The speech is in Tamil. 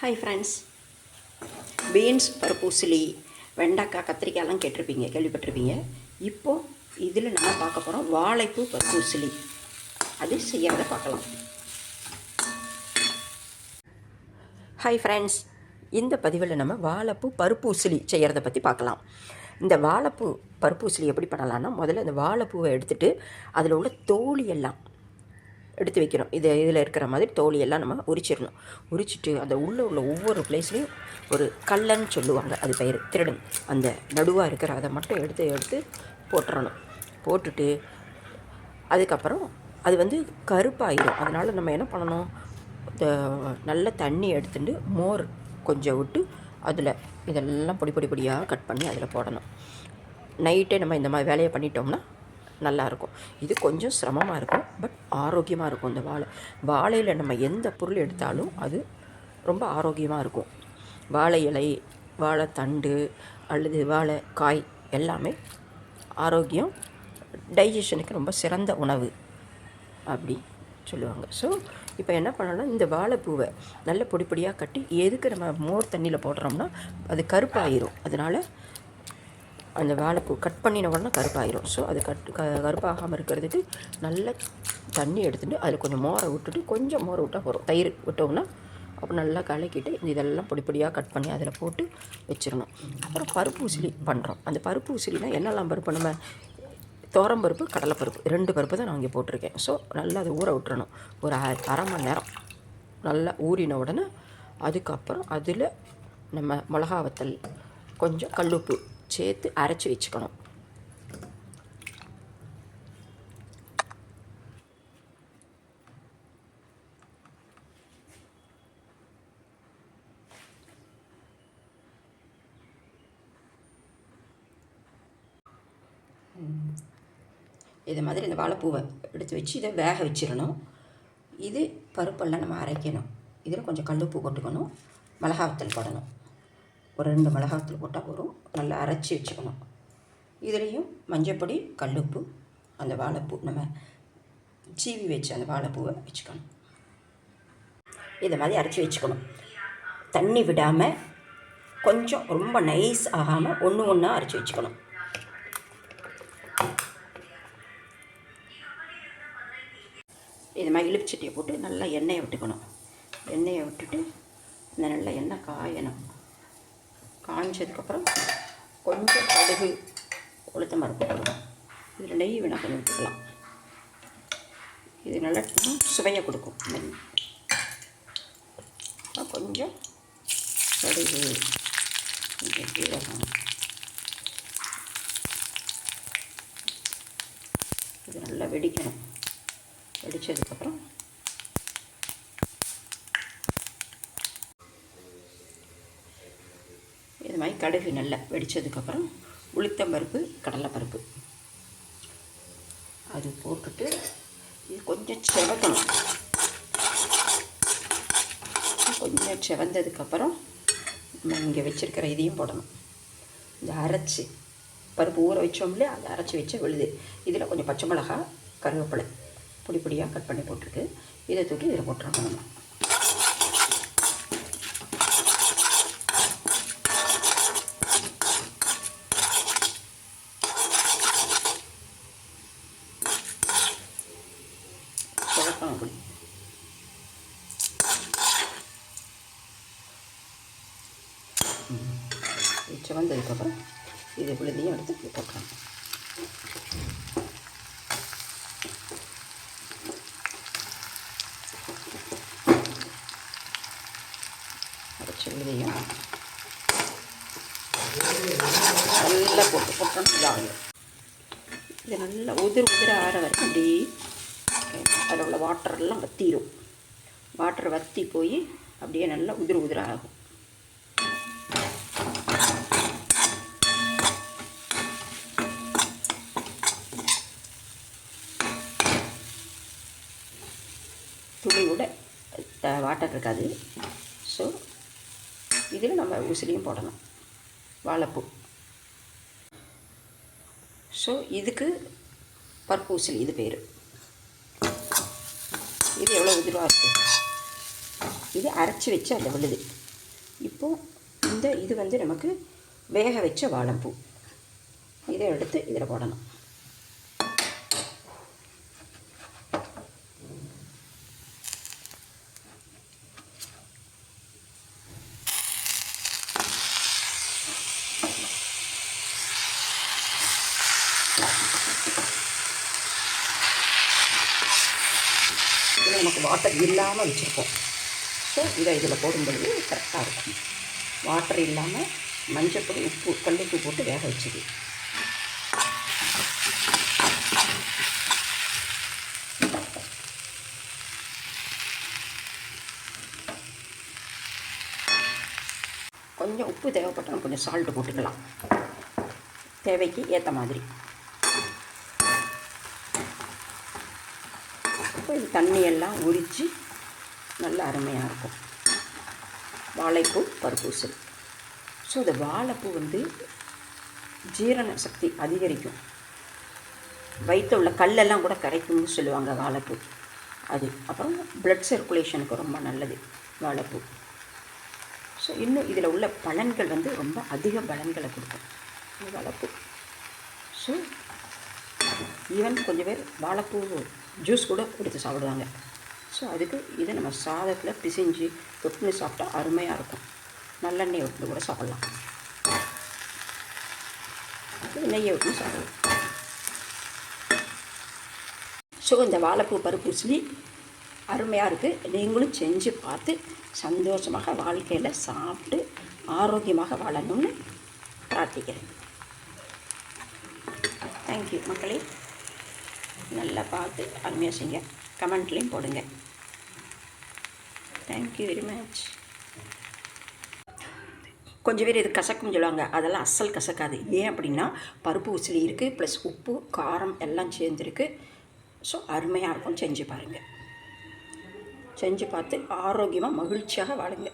ஹாய் ஃப்ரெண்ட்ஸ், பீன்ஸ் பருப்பூசலி வெண்டைக்காய் கத்திரிக்காயெல்லாம் கேள்விப்பட்டிருப்பீங்க. இப்போது இதில் நம்ம பார்க்க போகிறோம் வாழைப்பூ பருப்பூசலி. அது செய்யறதை பார்க்கலாம். ஹாய் ஃப்ரெண்ட்ஸ், இந்த பதிவில் நம்ம வாழைப்பூ பருப்பூசலி செய்கிறத பற்றி பார்க்கலாம். இந்த வாழைப்பூ பருப்பூசலி எப்படி பண்ணலான்னா, முதல்ல இந்த வாழைப்பூவை எடுத்துகிட்டு அதில் உள்ள தோலியெல்லாம் எடுத்து வைக்கணும். இதில் இருக்கிற மாதிரி தோலியெல்லாம் நம்ம உரிச்சிடணும். உரிச்சிட்டு அந்த உள்ளே உள்ள ஒவ்வொரு பிளேஸ்லேயும் ஒரு கல்லன்னு சொல்லுவாங்க, அது பெயர் திருடன், அந்த நடுவாக இருக்கிற அதை மட்டும் எடுத்து போட்டுறணும். போட்டுட்டு அதுக்கப்புறம் அது கருப்பாயிடும். அதனால் நம்ம என்ன பண்ணணும், நல்ல தண்ணி எடுத்துட்டு மோர் கொஞ்சம் விட்டு அதில் இதெல்லாம் பொடியாக கட் பண்ணி அதில் போடணும். நைட்டே நம்ம இந்த மாதிரி வேலையை பண்ணிட்டோம்னா நல்லாயிருக்கும். இது கொஞ்சம் சிரமமாக இருக்கும், பட் ஆரோக்கியமாக இருக்கும். இந்த வாழையில் நம்ம எந்த பொருள் எடுத்தாலும் அது ரொம்ப ஆரோக்கியமாக இருக்கும். வாழை இலை, வாழைத்தண்டு அல்லது வாழைக்காய் எல்லாமே ஆரோக்கியம், டைஜஷனுக்கு ரொம்ப சிறந்த உணவு அப்படி சொல்லுவாங்க. ஸோ இப்போ என்ன பண்ணலாம், இந்த வாழைப்பூவை நல்ல பொடியாக கட்டி எதுக்கு நம்ம மோர் தண்ணியில் போடுறோம்னா அது கருப்பாயிரும். அதனால் அந்த வாழைப்பூ கட் பண்ணின உடனே கருப்பாயிரும். ஸோ அது கருப்பாகாமல் இருக்கிறதுக்கு நல்ல தண்ணி எடுத்துகிட்டு அதில் கொஞ்சம் மோரை விட்டுட்டு, கொஞ்சம் மோரை விட்டால் போகிறோம், தயிர் விட்டோம்னா அப்புறம் நல்லா கலக்கிட்டு இதெல்லாம் பொடியாக கட் பண்ணி அதில் போட்டு வச்சிடணும். அப்புறம் பருப்பு உசிலி பண்ணுறோம். அந்த பருப்பு உசிலினால் என்னெல்லாம் பருப்பு, நம்ம துவரம்பருப்பு, கடலைப்பருப்பு, 2 பருப்பு தான் நான் இங்கே போட்டிருக்கேன். ஸோ நல்லா அதை ஊற விட்டுறணும். ஒரு அரை மணி நேரம் நல்லா ஊறின உடனே அதுக்கப்புறம் அதில் நம்ம மிளகா வத்தல், கொஞ்சம் கல்லுப்பு சேர்த்து அரைச்சி வச்சுக்கணும். இது மாதிரி இந்த வாழைப்பூவை எடுத்து வச்சு இதை வேக வச்சிடணும். இது பருப்பெல்லாம் நம்ம அரைக்கணும். இதில் கொஞ்சம் கல்லுப்பு போட்டுக்கணும், மிளகாவத்தல் போடணும். ஒரு 2 மிளகாத்தூள் போட்டால் போதும். நல்லா அரைச்சி வச்சுக்கணும். இதுலேயும் மஞ்சப்பொடி, கல்லுப்பு, அந்த வாழைப்பூ நம்ம சீவி வச்சு அந்த வாழைப்பூவை வச்சுக்கணும். இதை மாதிரி அரைச்சி வச்சுக்கணும். தண்ணி விடாமல், கொஞ்சம் ரொம்ப நைஸ் ஆகாமல் ஒன்றா அரைச்சி வச்சுக்கணும். இது மாதிரி இழுப்புச்சட்டியை போட்டு நல்லா எண்ணெயை விட்டுக்கணும். எண்ணெயை விட்டுட்டு இந்த நல்ல எண்ணெய் காயணும். காய்ஞ்சதுக்கப்புறம் கொஞ்சம் கடுகு, உளுத்தம் பருப்பு போடணும். இதில் நெய் வேணால் கொஞ்சம் விட்டுக்கலாம். இது நல்லா சுவையை கொடுக்கும். நெய் கொஞ்சம் கடுகு, கொஞ்சம் ஜீரகம், இது நல்லா வெடிக்கணும். வெடித்ததுக்கப்புறம் இது மாதிரி கடுகு நல்லா வெடித்ததுக்கப்புறம் உளுத்தம்பருப்பு, கடலைப்பருப்பு அது போட்டுட்டு இது கொஞ்சம் செவக்கணும். கொஞ்சம் செவந்ததுக்கப்புறம் நம்ம இங்கே வச்சுருக்கிற இதையும் போடணும். இந்த அரைச்சி பருப்பு ஊற வச்சோம் இல்லையா, அதை அரைச்சி வச்ச விழுது. இதில் கொஞ்சம் பச்சை மிளகா, கருவேப்பிலை பொடியாக கட் பண்ணி போட்டிருக்கு. இதை தூக்கி இதில் போட்டுருக்கோம். நம்ம அப்படி வந்ததுக்கப்புறம் இது விழுதையும் எடுத்து போட்டுறோம். அரைச்ச விழுதையும் நல்லா போட்டோம். இதாகும். இது நல்லா உதிர ஆற வரைக்கும் அப்படி அதில் உள்ள வாட்டரெல்லாம் வற்றிடும். வாட்டர் வற்றி போய் அப்படியே நல்லா உதிர ஆகும். துளி கூட வாட்டர் இருக்காது. ஸோ இதில் நம்ம உசிலியும் போடணும், வாழைப்பூ. ஸோ இதுக்கு பருப்பு உசிலி இது பேர். இது எவ்வளோ உதிராக இருக்குது. இது அரைச்சி வச்சு அந்த விழுது இப்போது இது வந்து நமக்கு வேக வச்ச வாழைப்பூ, இதை எடுத்து இதில் போடணும். இதில் நமக்கு வாட்டர் இல்லாமல் வச்சுருக்கோம். ஸோ இதை இதில் போடும்பொழுது கரெக்டாக இருக்கும். வாட்டர் இல்லாமல் மஞ்சப்பொடி, உப்பு, கல்லுப்பு போட்டு வேக வச்சுது. கொஞ்சம் உப்பு தேவைப்பட்டாலும் கொஞ்சம் சால்ட்டு போட்டுக்கலாம், தேவைக்கு ஏற்ற மாதிரி. இப்போ இது தண்ணியெல்லாம் உரித்து நல்லா அருமையாக இருக்கும் வாழைப்பூ பருப்பு உசிலி. ஸோ இந்த வாழைப்பூ வந்து ஜீரண சக்தி அதிகரிக்கும், வயிற்றில் உள்ள கல்லெல்லாம் கூட கரைக்கும்னு சொல்லுவாங்க வாழைப்பூ அது. அப்புறம் ப்ளட் சர்க்குலேஷனுக்கு ரொம்ப நல்லது வாழைப்பூ. ஸோ இன்னும் இதில் உள்ள பலன்கள் வந்து ரொம்ப அதிக பலன்களை கொடுக்கும் வாழைப்பூ. ஸோ ஈவன் கொஞ்சம் பேர் வாழைப்பூ ஜூஸ் கூட எடுத்து சாப்பிடுவாங்க. ஸோ அதுக்கு இதை நம்ம சாதத்தில் பிசைஞ்சு தொட்டுன்னு சாப்பிட்டா அருமையாக இருக்கும். நல்லெண்ணெய் விட்டு கூட சாப்பிட்லாம், நெய்யை விட்டு சாப்பிடலாம். ஸோ இந்த வாழைப்பூ பருப்பு உசிலி அருமையாக இருக்குது. நீங்களும் செஞ்சு பார்த்து சந்தோஷமாக வாழ்க்கையில் சாப்பிட்டு ஆரோக்கியமாக வாழணும்னு பிரார்த்திக்கிறேன். தேங்க்யூ மக்களே. நல்லா பார்த்து அருமையாக செய்யுங்க, கமெண்ட்லேயும் போடுங்க. Thank you very much. கொஞ்சம் பேர் இது கசக்கும்னு சொல்லுவாங்க, அதெல்லாம் அசல் கசக்காது. ஏன் அப்படின்னா பருப்பு உசிலி இருக்குது, ப்ளஸ் உப்பு காரம் எல்லாம் சேர்ந்துருக்கு. ஸோ அருமையாக இருக்கும். செஞ்சு பாருங்கள், செஞ்சு பார்த்து ஆரோக்கியமாக மகிழ்ச்சியாக வாழுங்க.